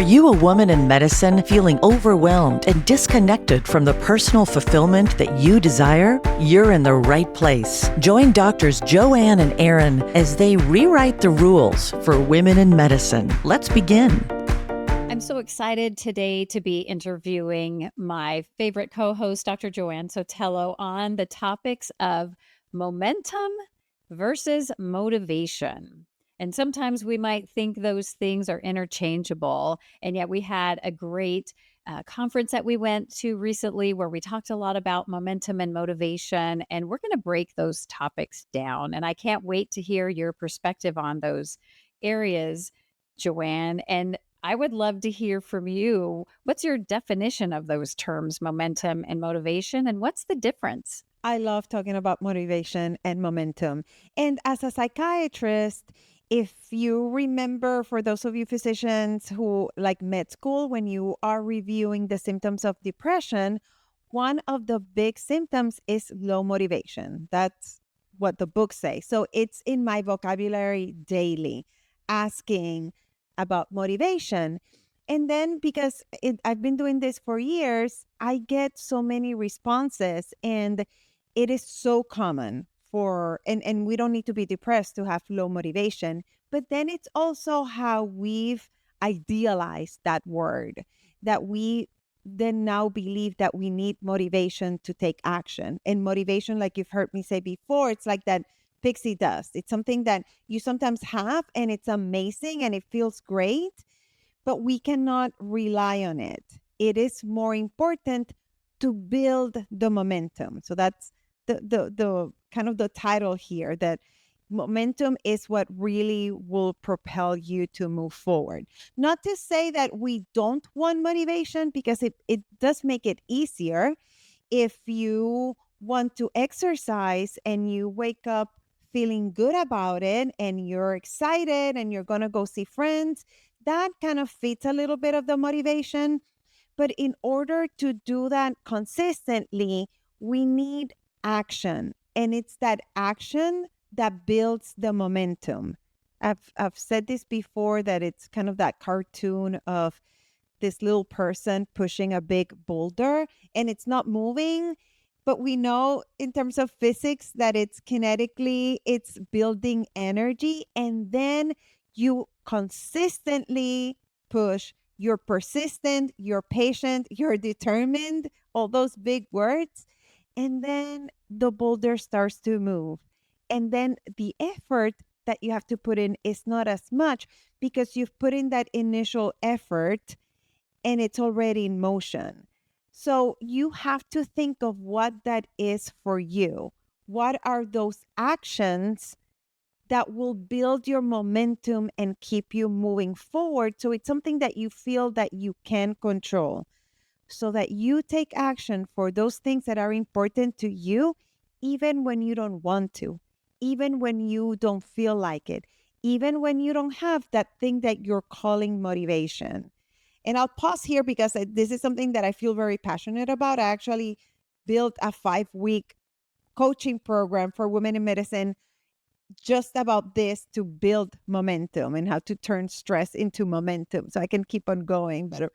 you a woman in medicine feeling overwhelmed and disconnected from the personal fulfillment that you desire? You're in the right place. Join doctors Joanne and Aaron as they rewrite the rules for women in medicine. Let's begin. I'm so excited today to be interviewing my favorite co-host, Dr. Joanne Sotelo, on the topics of momentum versus motivation. And sometimes we might think those things are interchangeable. And yet we had a great conference that we went to recently where we talked a lot about momentum and motivation. And we're going to break those topics down. And I can't wait to hear your perspective on those areas, Joanne. And I would love to hear from you. What's your definition of those terms, momentum and motivation? And what's the difference? I love talking about motivation and momentum. And as a psychiatrist, if you remember, for those of you physicians who like med school, when you are reviewing the symptoms of depression, one of the big symptoms is low motivation. That's what the books say. So it's in my vocabulary daily, asking about motivation. And then because I've been doing this for years, I get so many responses, and it is so common and we don't need to be depressed to have low motivation. But then it's also how we've idealized that word, that we then now believe that we need motivation to take action. And motivation, like you've heard me say before, it's like that pixie dust. It's something that you sometimes have and it's amazing and it feels great, but we cannot rely on it. It is more important to build the momentum. So that's the kind of the title here, that momentum is what really will propel you to move forward. Not to say that we don't want motivation, because it does make it easier. If you want to exercise and you wake up feeling good about it and you're excited and you're going to go see friends, that kind of fits a little bit of the motivation. But in order to do that consistently, we need action. And it's that action that builds the momentum. I've said this before, that it's kind of that cartoon of this little person pushing a big boulder and it's not moving. But we know in terms of physics that it's kinetically, it's building energy. And then you consistently push. You're persistent, you're patient, you're determined, all those big words. And then the boulder starts to move. And then the effort that you have to put in is not as much, because you've put in that initial effort and it's already in motion. So you have to think of what that is for you. What are those actions that will build your momentum and keep you moving forward? So it's something that you feel that you can control, so that you take action for those things that are important to you, even when you don't want to, even when you don't feel like it, even when you don't have that thing that you're calling motivation. And I'll pause here because this is something that I feel very passionate about. I actually built a 5-week coaching program for women in medicine just about this, to build momentum and how to turn stress into momentum. So I can keep on going, but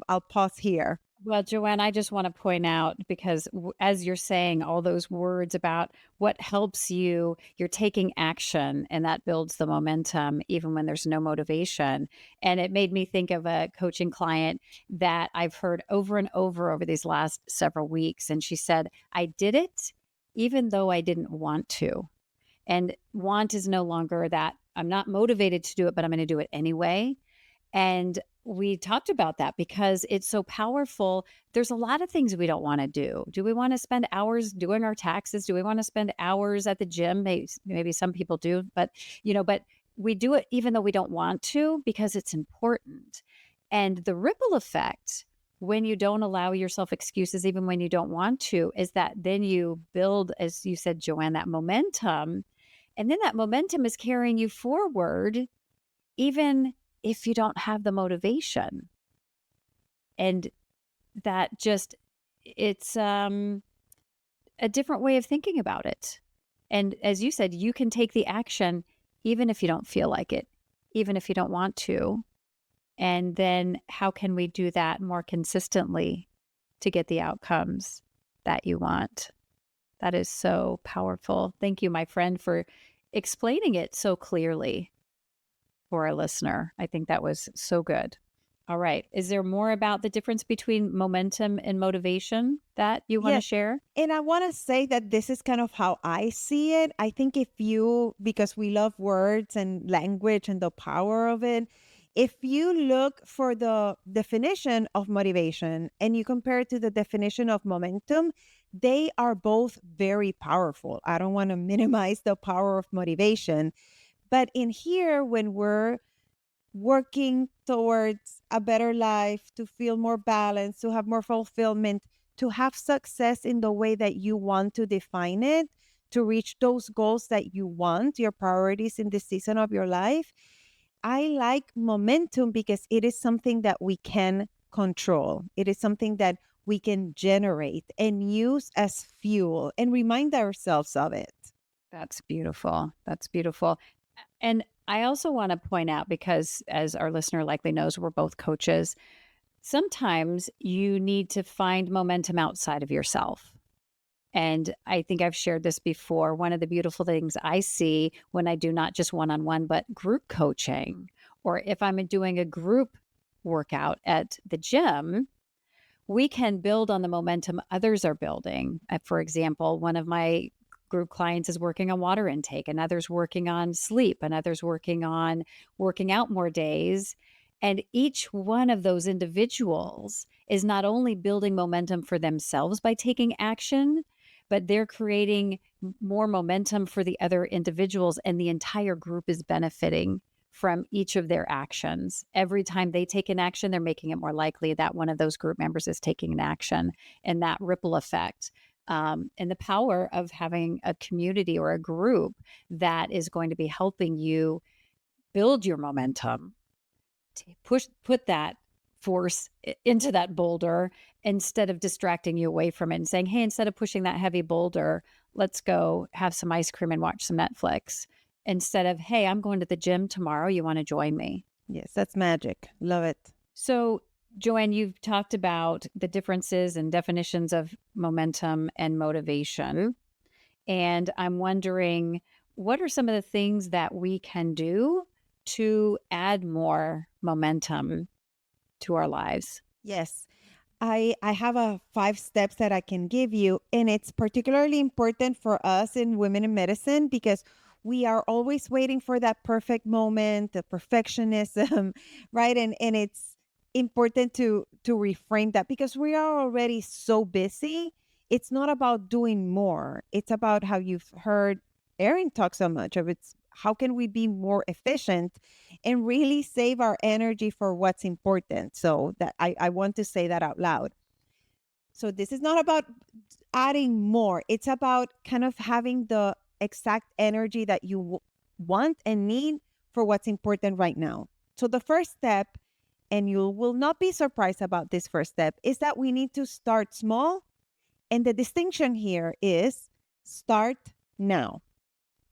I'll pause here. Well, Joanne, I just want to point out, because as you're saying all those words about what helps you, you're taking action, and that builds the momentum even when there's no motivation. And it made me think of a coaching client that I've heard over and over these last several weeks. And she said, I did it even though I didn't want to. And want is no longer that I'm not motivated to do it, but I'm going to do it anyway. And we talked about that because it's so powerful. There's a lot of things we don't want to do. Do we want to spend hours doing our taxes? Do we want to spend hours at the gym? Maybe some people do, but but we do it even though we don't want to, because it's important. And the ripple effect, when you don't allow yourself excuses, even when you don't want to, is that then you build, as you said, Joanne, that momentum. And then that momentum is carrying you forward, even if you don't have the motivation. And that just, it's a different way of thinking about it. And as you said, you can take the action even if you don't feel like it, even if you don't want to. And then how can we do that more consistently to get the outcomes that you want? That is so powerful. Thank you, my friend, for explaining it so clearly for our listener. I think that was so good. All right. Is there more about the difference between momentum and motivation that you want to Yes. share? And I want to say that this is kind of how I see it. I think if you, because we love words and language and the power of it, if you look for the definition of motivation and you compare it to the definition of momentum, they are both very powerful. I don't want to minimize the power of motivation. But in here, when we're working towards a better life, to feel more balanced, to have more fulfillment, to have success in the way that you want to define it, to reach those goals that you want, your priorities in this season of your life. I like momentum because it is something that we can control. It is something that we can generate and use as fuel and remind ourselves of it. That's beautiful. That's beautiful. And I also want to point out, because as our listener likely knows, we're both coaches. Sometimes you need to find momentum outside of yourself. And I think I've shared this before. One of the beautiful things I see when I do not just one on one, but group coaching, or if I'm doing a group workout at the gym, we can build on the momentum others are building. For example, one of my group clients is working on water intake, another's working on sleep, another's working on working out more days. And each one of those individuals is not only building momentum for themselves by taking action, but they're creating more momentum for the other individuals, and the entire group is benefiting from each of their actions. Every time they take an action, they're making it more likely that one of those group members is taking an action, and that ripple effect. And the power of having a community or a group that is going to be helping you build your momentum, put that force into that boulder instead of distracting you away from it and saying, hey, instead of pushing that heavy boulder, let's go have some ice cream and watch some Netflix. Instead of, hey, I'm going to the gym tomorrow. You want to join me? Yes, that's magic. Love it. So, Joanne, you've talked about the differences and definitions of momentum and motivation. And I'm wondering, what are some of the things that we can do to add more momentum to our lives? Yes. I have a 5 steps that I can give you, and it's particularly important for us in women in medicine because we are always waiting for that perfect moment, the perfectionism, right? And it's important to reframe that because we are already so busy. It's not about doing more. It's about how you've heard Erin talk so much of it's how can we be more efficient and really save our energy for what's important. So that I want to say that out loud. So this is not about adding more. It's about kind of having the exact energy that you want and need for what's important right now. So the first step, and you will not be surprised about this first step, is that we need to start small. And the distinction here is start now.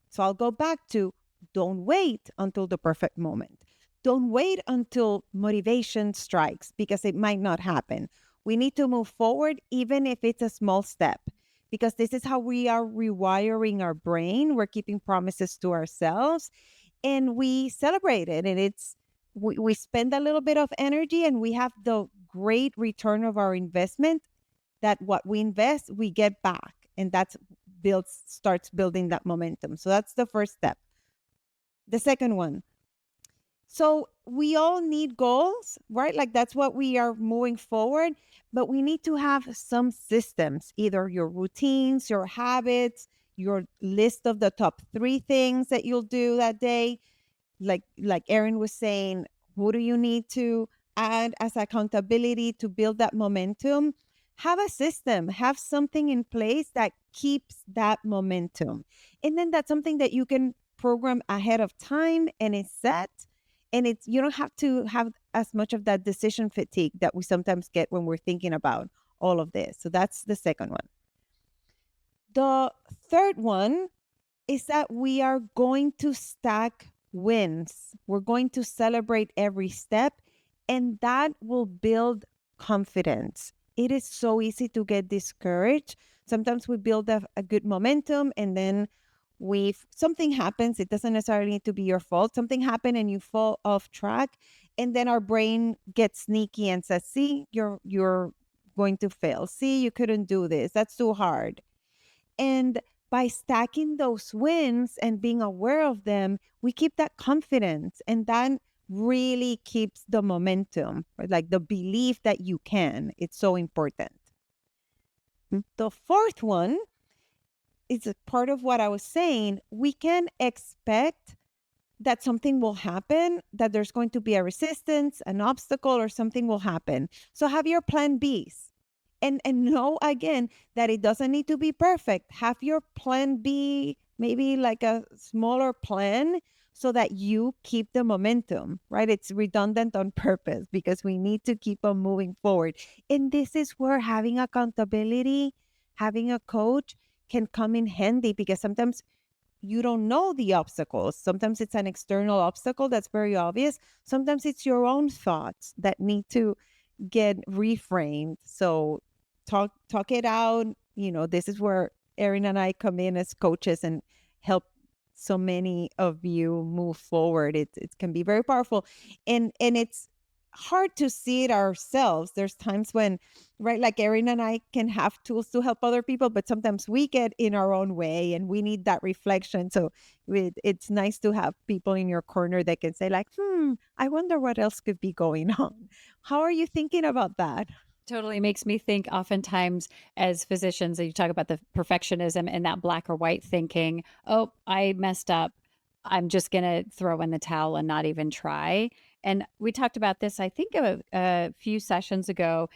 So I'll go back to don't wait until the perfect moment. Don't wait until motivation strikes because it might not happen. We need to move forward, even if it's a small step, because this is how we are rewiring our brain. We're keeping promises to ourselves and we celebrate it. And we spend a little bit of energy and we have the great return of our investment that what we invest, we get back. And that's starts building that momentum. So that's the first step. The second one. So we all need goals, right? Like that's what we are moving forward, but we need to have some systems, either your routines, your habits, your list of the top 3 things that you'll do that day. Like Erin was saying, who do you need to add as accountability to build that momentum? Have a system, have something in place that keeps that momentum. And then that's something that you can program ahead of time and it's set. And it's you don't have to have as much of that decision fatigue that we sometimes get when we're thinking about all of this. So that's the second one. The third one is that we are going to stack wins. We're going to celebrate every step And that will build confidence. It is so easy to get discouraged. Sometimes we build a good momentum, and then something happens. It doesn't necessarily need to be your fault. Something happened and you fall off track, and then our brain gets sneaky and says, see, you're going to fail. See, you couldn't do this. That's too hard. And by stacking those wins and being aware of them, we keep that confidence, and that really keeps the momentum, or like the belief that you can. It's so important. The fourth one is a part of what I was saying. We can expect that something will happen, that there's going to be a resistance, an obstacle, or something will happen. So have your plan Bs. And know again that it doesn't need to be perfect. Have your plan B, maybe like a smaller plan, so that you keep the momentum, right? It's redundant on purpose because we need to keep on moving forward. And this is where having accountability, having a coach can come in handy, because sometimes you don't know the obstacles. Sometimes it's an external obstacle that's very obvious. Sometimes it's your own thoughts that need to get reframed. So talk it out. This is where Erin and I come in as coaches and help so many of you move forward. It can be very powerful, and it's hard to see it ourselves. There's times when, right, like Erin and I can have tools to help other people, but sometimes we get in our own way and we need that reflection. So it's nice to have people in your corner that can say like, I wonder what else could be going on. How are you thinking about that? Totally makes me think oftentimes as physicians, you talk about the perfectionism and that black or white thinking. Oh, I messed up. I'm just going to throw in the towel and not even try. And we talked about this, I think, a few sessions ago,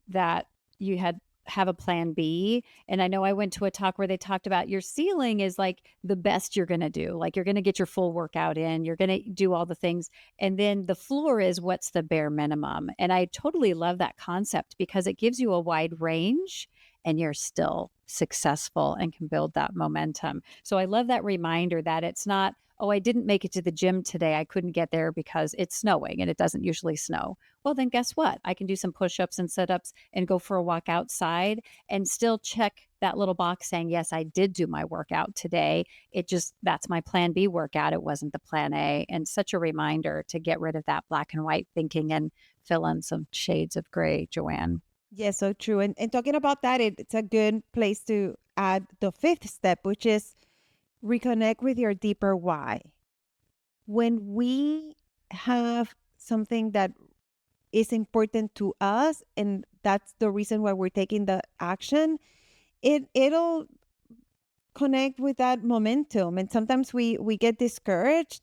that you have a plan B. And I know I went to a talk where they talked about your ceiling is like the best you're going to do. Like you're going to get your full workout in, you're going to do all the things. And then the floor is what's the bare minimum. And I totally love that concept because it gives you a wide range and you're still successful and can build that momentum. So I love that reminder that it's not, oh, I didn't make it to the gym today. I couldn't get there because it's snowing and it doesn't usually snow. Well, then guess what? I can do some push ups and sit ups and go for a walk outside and still check that little box saying, yes, I did do my workout today. That's my plan B workout. It wasn't the plan A. And such a reminder to get rid of that black and white thinking and fill in some shades of gray, Joanne. Yes, so true. And talking about that, it's a good place to add the fifth step, which is reconnect with your deeper why. When we have something that is important to us, and that's the reason why we're taking the action, it'll connect with that momentum. And sometimes we get discouraged,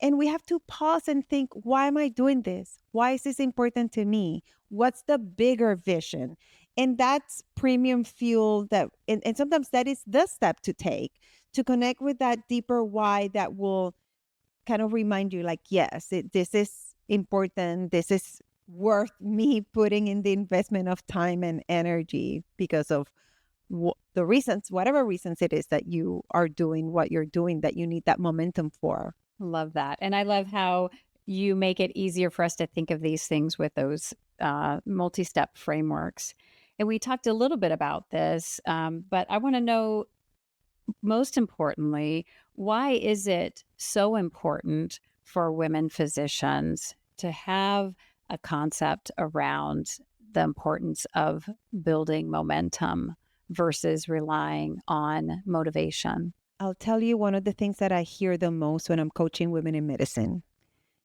and we have to pause and think, why am I doing this? Why is this important to me? What's the bigger vision? And that's premium fuel, and sometimes that is the step to take to connect with that deeper why, that will kind of remind you like, yes, this is important. This is worth me putting in the investment of time and energy because of the reasons, whatever reasons it is that you are doing what you're doing, that you need that momentum for. Love that. And I love how you make it easier for us to think of these things with those multi step frameworks. And we talked a little bit about this, but I want to know, most importantly, why is it so important for women physicians to have a concept around the importance of building momentum versus relying on motivation? I'll tell you one of the things that I hear the most when I'm coaching women in medicine.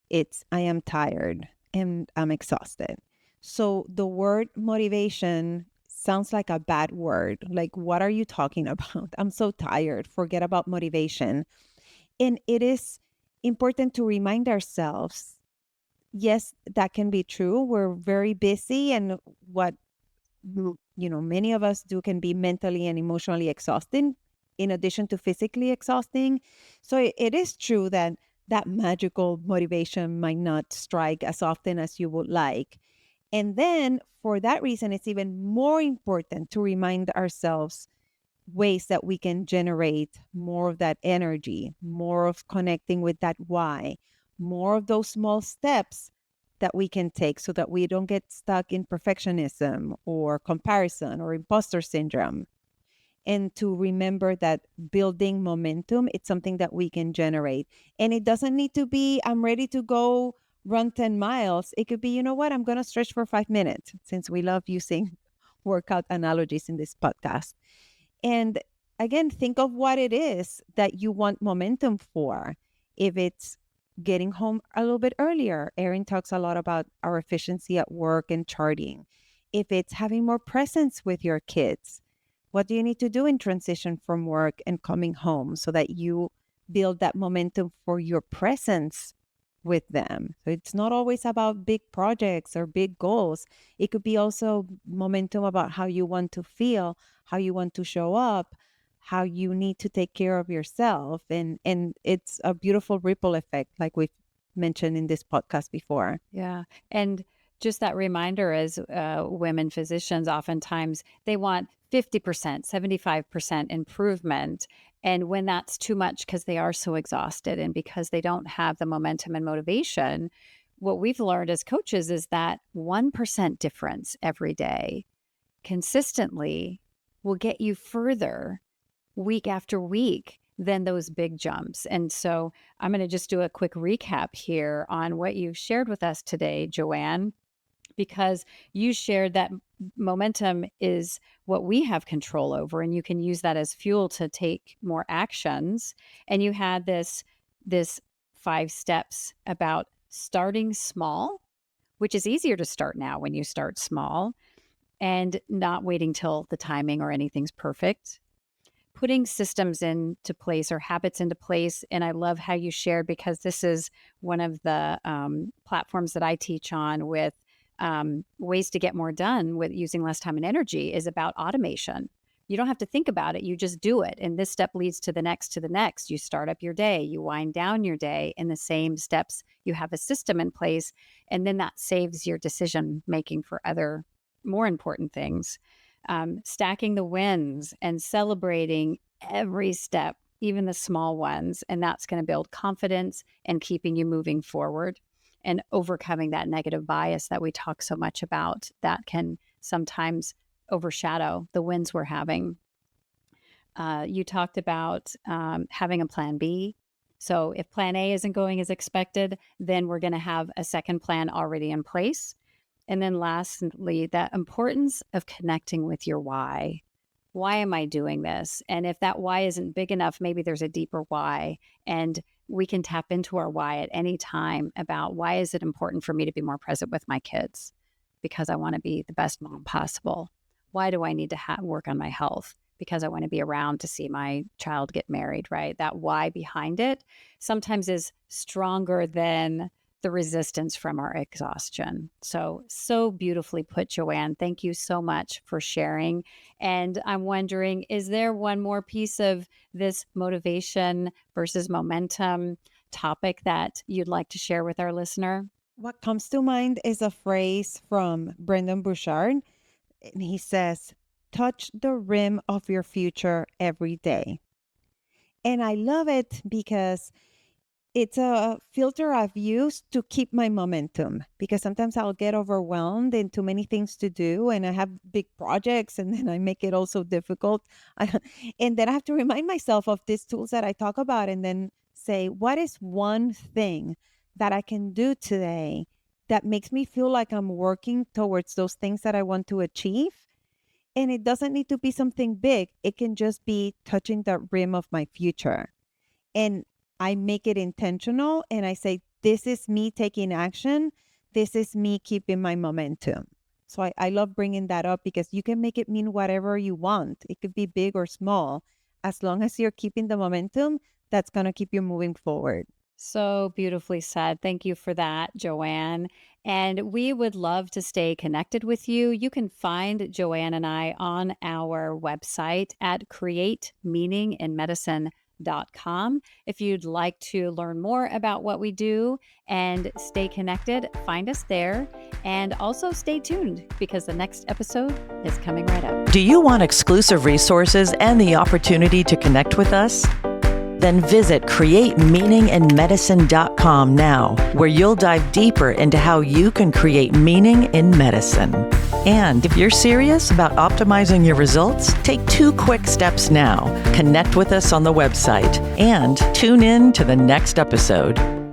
It's, I am tired and I'm exhausted. So the word motivation sounds like a bad word. Like, what are you talking about? I'm so tired. Forget about motivation. And it is important to remind ourselves, yes, that can be true. We're very busy, and what many of us do can be mentally and emotionally exhausting, in addition to physically exhausting. So it is true that that magical motivation might not strike as often as you would like. And then for that reason, it's even more important to remind ourselves ways that we can generate more of that energy, more of connecting with that why, more of those small steps that we can take so that we don't get stuck in perfectionism or comparison or imposter syndrome. And to remember that building momentum, it's something that we can generate. And it doesn't need to be, I'm ready to go run 10 miles. It could be, you know what, I'm going to stretch for 5 minutes, since we love using workout analogies in this podcast. And again, think of what it is that you want momentum for. If it's getting home a little bit earlier, Erin talks a lot about our efficiency at work and charting. If it's having more presence with your kids, what do you need to do in transition from work and coming home so that you build that momentum for your presence with them? So it's not always about big projects or big goals. It could be also momentum about how you want to feel, how you want to show up, how you need to take care of yourself. And it's a beautiful ripple effect, like we've mentioned in this podcast before. Yeah. And just that reminder, as women physicians, oftentimes they want 50%, 75% improvement. And when that's too much because they are so exhausted and because they don't have the momentum and motivation, what we've learned as coaches is that 1% difference every day consistently will get you further week after week than those big jumps. And so I'm going to just do a quick recap here on what you've shared with us today, Joanne, because you shared that momentum is what we have control over, and you can use that as fuel to take more actions. And you had this 5 steps about starting small, which is easier to start now when you start small, and not waiting till the timing or anything's perfect. Putting systems into place or habits into place. And I love how you shared, because this is one of the platforms that I teach on with ways to get more done with using less time and energy, is about automation. You don't have to think about it. You just do it. And this step leads to the next, to the next. You start up your day, you wind down your day in the same steps. You have a system in place, and then that saves your decision making for other more important things. Stacking the wins and celebrating every step, even the small ones. And that's going to build confidence and keeping you moving forward, and overcoming that negative bias that we talk so much about that can sometimes overshadow the wins we're having. You talked about having a plan B. So if plan A isn't going as expected, then we're going to have a second plan already in place. And then lastly, the importance of connecting with your why. Why am I doing this? And if that why isn't big enough, maybe there's a deeper why. And we can tap into our why at any time about, why is it important for me to be more present with my kids? Because I want to be the best mom possible. Why do I need to work on my health? Because I want to be around to see my child get married, right? That why behind it sometimes is stronger than the resistance from our exhaustion. So beautifully put, Joanne. Thank you so much for sharing. And I'm wondering, is there one more piece of this motivation versus momentum topic that you'd like to share with our listener? What comes to mind is a phrase from Brendan Burchard, and he says, touch the rim of your future every day. And I love it because it's a filter I've used to keep my momentum, because sometimes I'll get overwhelmed and too many things to do, and I have big projects, and then I make it also difficult. And then I have to remind myself of these tools that I talk about, and then say, what is one thing that I can do today that makes me feel like I'm working towards those things that I want to achieve? And it doesn't need to be something big. It can just be touching the rim of my future. And I make it intentional, and I say, this is me taking action. This is me keeping my momentum. So I love bringing that up, because you can make it mean whatever you want. It could be big or small. As long as you're keeping the momentum, that's going to keep you moving forward. So beautifully said. Thank you for that, Joanne. And we would love to stay connected with you. You can find Joanne and I on our website at createmeaninginmedicine.com. If you'd like to learn more about what we do and stay connected, find us there. And also stay tuned, because the next episode is coming right up. Do you want exclusive resources and the opportunity to connect with us? Then visit createmeaninginmedicine.com now, where you'll dive deeper into how you can create meaning in medicine. And if you're serious about optimizing your results, take 2 quick steps now. Connect with us on the website and tune in to the next episode.